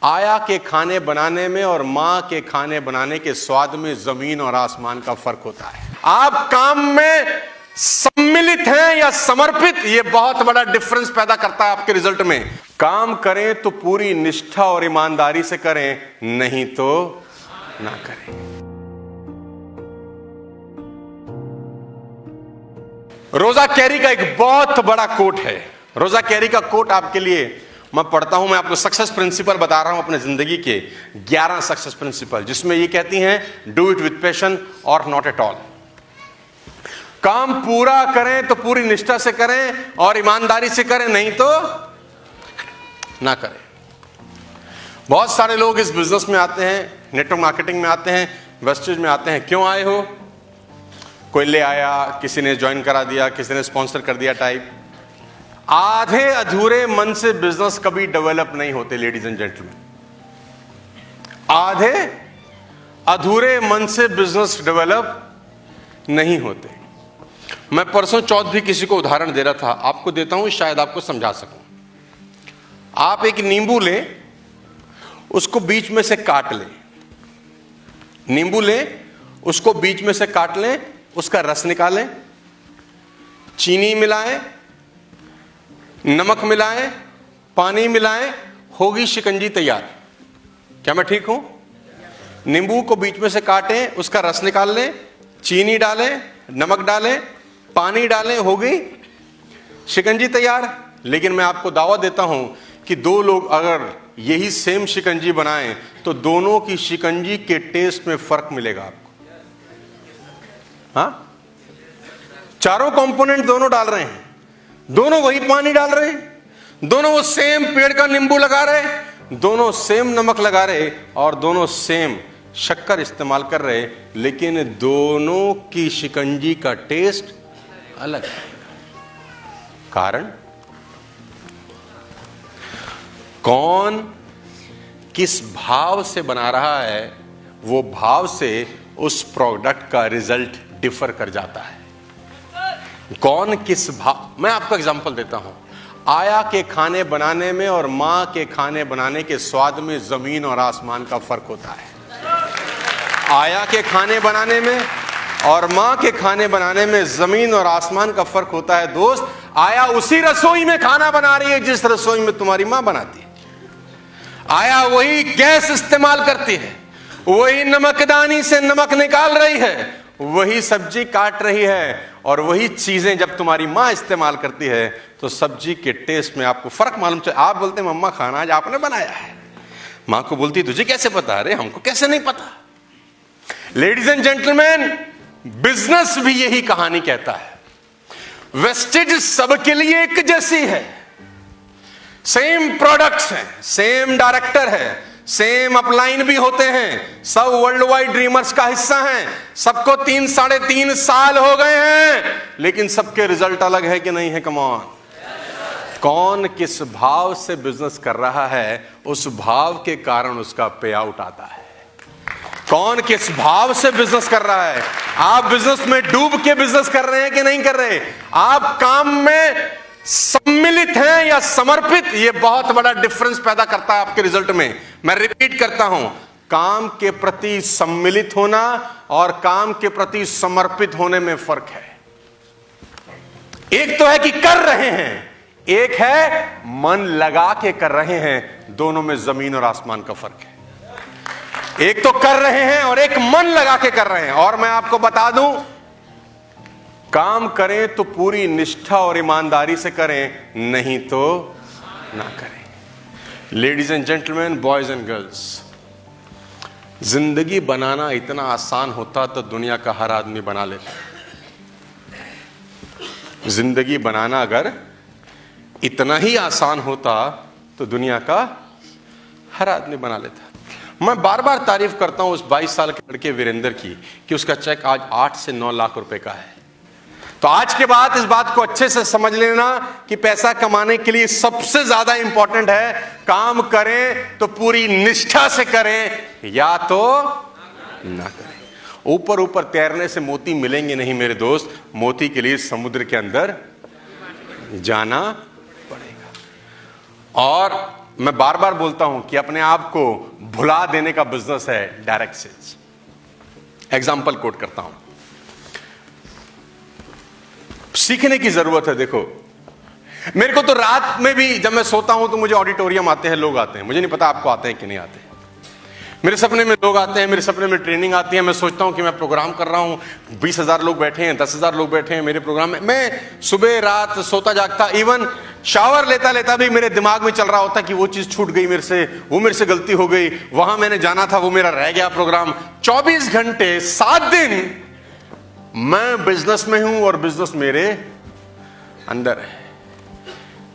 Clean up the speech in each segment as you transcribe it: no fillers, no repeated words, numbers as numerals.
आया के खाने बनाने में और मां के खाने बनाने के स्वाद में जमीन और आसमान का फर्क होता है। आप काम में सम्मिलित हैं या समर्पित, यह बहुत बड़ा डिफरेंस पैदा करता है आपके रिजल्ट में। काम करें तो पूरी निष्ठा और ईमानदारी से करें, नहीं तो ना करें। रोजा कैरी का एक बहुत बड़ा कोट है। रोजा कैरी का कोट आपके लिए मैं पढ़ता हूं। मैं आपको सक्सेस प्रिंसिपल बता रहा हूं अपने जिंदगी के 11 सक्सेस प्रिंसिपल, जिसमें ये कहती हैं डू इट विथ पैशन और नॉट एट ऑल। काम पूरा करें तो पूरी निष्ठा से करें और ईमानदारी से करें, नहीं तो ना करें। बहुत सारे लोग इस बिजनेस में आते हैं, नेटवर्क मार्केटिंग में आते हैं, वेस्टेज में आते हैं। क्यों आए हो? कोई ले आया, किसी ने ज्वाइन करा दिया, किसी ने स्पॉन्सर कर दिया टाइप। आधे अधूरे मन से बिजनेस कभी डेवलप नहीं होते लेडीज एंड जेंटलमैन। आधे अधूरे मन से बिजनेस डेवलप नहीं होते। मैं परसों चौथ भी किसी को उदाहरण दे रहा था, आपको देता हूं, शायद आपको समझा सकूं। आप एक नींबू लें, उसको बीच में से काट लें। नींबू लें, उसको बीच में से काट लें, उसका रस निकालें, चीनी मिलाएं, नमक मिलाएं, पानी मिलाएं, होगी शिकंजी तैयार। क्या मैं ठीक हूं? नींबू को बीच में से काटें, उसका रस निकाल लें, चीनी डालें, नमक डालें, पानी डालें, होगी शिकंजी तैयार। लेकिन मैं आपको दावा देता हूं कि दो लोग अगर यही सेम शिकंजी बनाएं तो दोनों की शिकंजी के टेस्ट में फर्क मिलेगा आपको। हाँ, चारों कंपोनेंट दोनों डाल रहे हैं, दोनों वही पानी डाल रहे हैं, दोनों वो सेम पेड़ का नींबू लगा रहे, दोनों सेम नमक लगा रहे और दोनों सेम शक्कर इस्तेमाल कर रहे, लेकिन दोनों की शिकंजी का टेस्ट अलग है। कारण कौन किस भाव से बना रहा है, वो भाव से उस प्रोडक्ट का रिजल्ट डिफर कर जाता है। कौन किस भाव, मैं आपको एग्जांपल देता हूं। आया के खाने बनाने में और मां के खाने बनाने के स्वाद में जमीन और आसमान का फर्क होता है। आया के खाने बनाने में और मां के खाने बनाने में जमीन और आसमान का फर्क होता है। दोस्त, आया उसी रसोई में खाना बना रही है जिस रसोई में तुम्हारी मां बनाती है। आया वही गैस इस्तेमाल करती है, वही नमकदानी से नमक निकाल रही है, वही सब्जी काट रही है और वही चीजें जब तुम्हारी मां इस्तेमाल करती है तो सब्जी के टेस्ट में आपको फर्क मालूम चले। आप बोलते हैं मम्मा खाना आज आपने बनाया है, मां को बोलती तुझे कैसे पता? अरे हमको कैसे नहीं पता। लेडीज एंड जेंटलमैन, बिजनेस भी यही कहानी कहता है। वेस्टेज सबके लिए एक जैसी है, सेम प्रोडक्ट्स हैं, सेम डायरेक्टर है, सेम अपलाइन भी होते हैं, सब वर्ल्ड वाइड ड्रीमर्स का हिस्सा हैं, सबको 3 साढ़े 3 साल हो गए हैं, लेकिन सबके रिजल्ट अलग है कि नहीं है? Come on. कौन किस भाव से बिजनेस कर रहा है, उस भाव के कारण उसका पे आउट आता है। कौन किस भाव से बिजनेस कर रहा है। आप बिजनेस में डूब के बिजनेस कर रहे हैं कि नहीं कर रहे? आप काम में सम्मिलित हैं या समर्पित, यह बहुत बड़ा डिफरेंस पैदा करता है आपके रिजल्ट में। मैं रिपीट करता हूं, काम के प्रति सम्मिलित होना और काम के प्रति समर्पित होने में फर्क है। एक तो है कि कर रहे हैं, एक है मन लगा के कर रहे हैं। दोनों में जमीन और आसमान का फर्क है। एक तो कर रहे हैं और एक मन लगा के कर रहे हैं। और मैं आपको बता दूं, काम करें तो पूरी निष्ठा और ईमानदारी से करें, नहीं तो ना करें। Ladies and gentleman, boys and girls, जिंदगी बनाना इतना आसान होता तो दुनिया का हर आदमी बना लेता। जिंदगी बनाना अगर इतना ही आसान होता तो दुनिया का हर आदमी बना लेता। मैं बार बार तारीफ करता हूं उस 22 साल के लड़के वीरेंद्र की कि उसका चेक आज 8 से 9 लाख रुपए का है। तो आज के बाद इस बात को अच्छे से समझ लेना कि पैसा कमाने के लिए सबसे ज्यादा इंपॉर्टेंट है काम करें तो पूरी निष्ठा से करें, या तो ना करें। ऊपर ऊपर तैरने से मोती मिलेंगे नहीं मेरे दोस्त, मोती के लिए समुद्र के अंदर जाना पड़ेगा। और मैं बार बार बोलता हूं कि अपने आप को भुला देने का बिजनेस है डायरेक्ट सेल्स। एग्जाम्पल कोट करता हूं, सीखने की जरूरत है। देखो, मेरे को तो रात में भी जब मैं सोता हूं तो मुझे ऑडिटोरियम आते हैं, लोग आते हैं, मुझे नहीं पता आपको आते हैं कि नहीं आते। मेरे सपने में लोग आते हैं, मेरे सपने में ट्रेनिंग आती है। मैं सोचता हूं कि मैं प्रोग्राम कर रहा हूं, 20,000 लोग बैठे हैं, 10,000 लोग बैठे हैं मेरे प्रोग्राम में। मैं सुबह रात सोता जागता, इवन शावर लेता लेता भी मेरे दिमाग में चल रहा होता कि वो चीज छूट गई मेरे से, वो मेरे से गलती हो गई, वहां मैंने जाना था, वो मेरा रह गया प्रोग्राम। 24 घंटे 7 दिन मैं बिजनेस में हूं और बिजनेस मेरे अंदर है।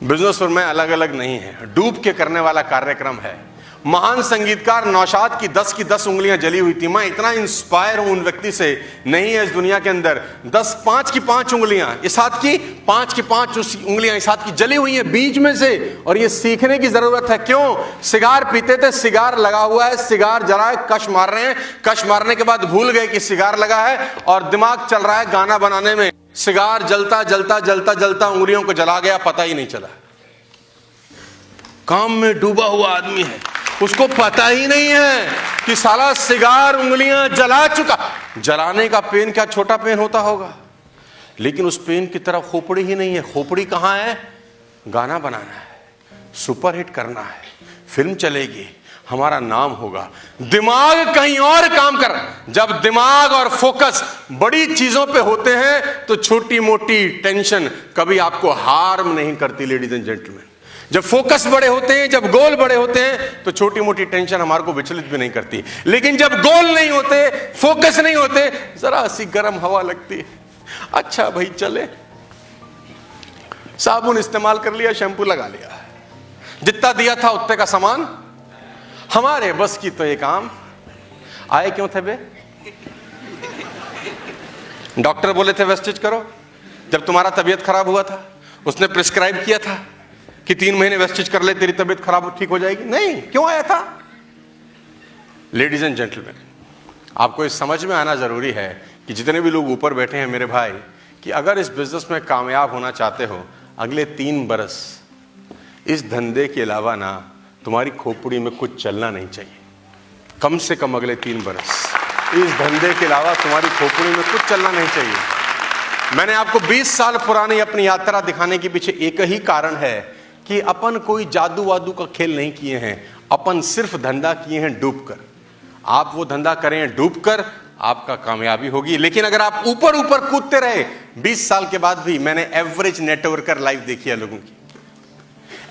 बिजनेस और मैं अलग अलग नहीं है, डूब के करने वाला कार्यक्रम है। महान संगीतकार नौशाद की 10 की 10 उंगलियां जली हुई थी। मैं इतना इंस्पायर हूं उन व्यक्ति से, नहीं है इस दुनिया के अंदर। 5 की 5 उंगलियां इस हाथ की, 5 की 5 उंगलियां इस हाथ की जली हुई हैं बीच में से। और ये सीखने की जरूरत है। क्यों? सिगार पीते थे, सिगार लगा हुआ है, सिगार जलाए, कश मार रहे हैं, कश मारने के बाद भूल गए कि सिगार लगा है और दिमाग चल रहा है गाना बनाने में। सिगार जलता जलता जलता जलता उंगलियों को जला गया, पता ही नहीं चला। काम में डूबा हुआ आदमी है, उसको पता ही नहीं है कि साला सिगार उंगलियां जला चुका। जलाने का पेन क्या छोटा पेन होता होगा, लेकिन उस पेन की तरफ खोपड़ी ही नहीं है। खोपड़ी कहां है? गाना बनाना है, सुपरहिट करना है, फिल्म चलेगी, हमारा नाम होगा। दिमाग कहीं और काम कर। जब दिमाग और फोकस बड़ी चीजों पे होते हैं तो छोटी मोटी टेंशन कभी आपको हार्म नहीं करती। लेडीज एंड जेंटलमैन, जब फोकस बड़े होते हैं, जब गोल बड़े होते हैं तो छोटी मोटी टेंशन हमारे को विचलित भी नहीं करती। लेकिन जब गोल नहीं होते, फोकस नहीं होते, जरा सी गर्म हवा लगती है, अच्छा भाई चले, साबुन इस्तेमाल कर लिया, शैंपू लगा लिया, जितना दिया था उतने का सामान हमारे बस की तो ये काम। आए क्यों थे बे? डॉक्टर बोले थे वेस्टेज करो। जब तुम्हारा तबीयत खराब हुआ था, उसने प्रिस्क्राइब किया था कि 3 महीने वेस्टेज कर ले, तेरी तबीयत खराब ठीक हो जाएगी। नहीं, क्यों आया था? लेडीज एंड जेंटलमैन, आपको इस समझ में आना जरूरी है कि जितने भी लोग ऊपर बैठे हैं मेरे भाई, कि अगर इस बिजनेस में कामयाब होना चाहते हो, अगले 3 बरस इस धंधे के अलावा ना तुम्हारी खोपड़ी में कुछ चलना नहीं चाहिए। कम से कम अगले 3 बरस इस धंधे के अलावा तुम्हारी खोपड़ी में कुछ चलना नहीं चाहिए। मैंने आपको 20 साल पुरानी अपनी यात्रा दिखाने के पीछे एक ही कारण है कि अपन कोई जादू वादू का खेल नहीं किए हैं, अपन सिर्फ धंधा किए हैं डूब कर। आप वो धंधा करें डूब कर, आपका कामयाबी होगी। लेकिन अगर आप ऊपर ऊपर कूदते रहे, 20 साल के बाद भी मैंने एवरेज नेटवर्कर लाइफ देखी है लोगों की,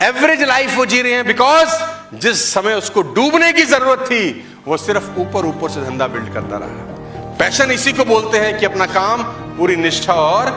एवरेज लाइफ वो जी रहे हैं बिकॉज जिस समय उसको डूबने की जरूरत थी वो सिर्फ ऊपर ऊपर से धंधा बिल्ड करता रहा। पैशन इसी को बोलते हैं कि अपना काम पूरी निष्ठा और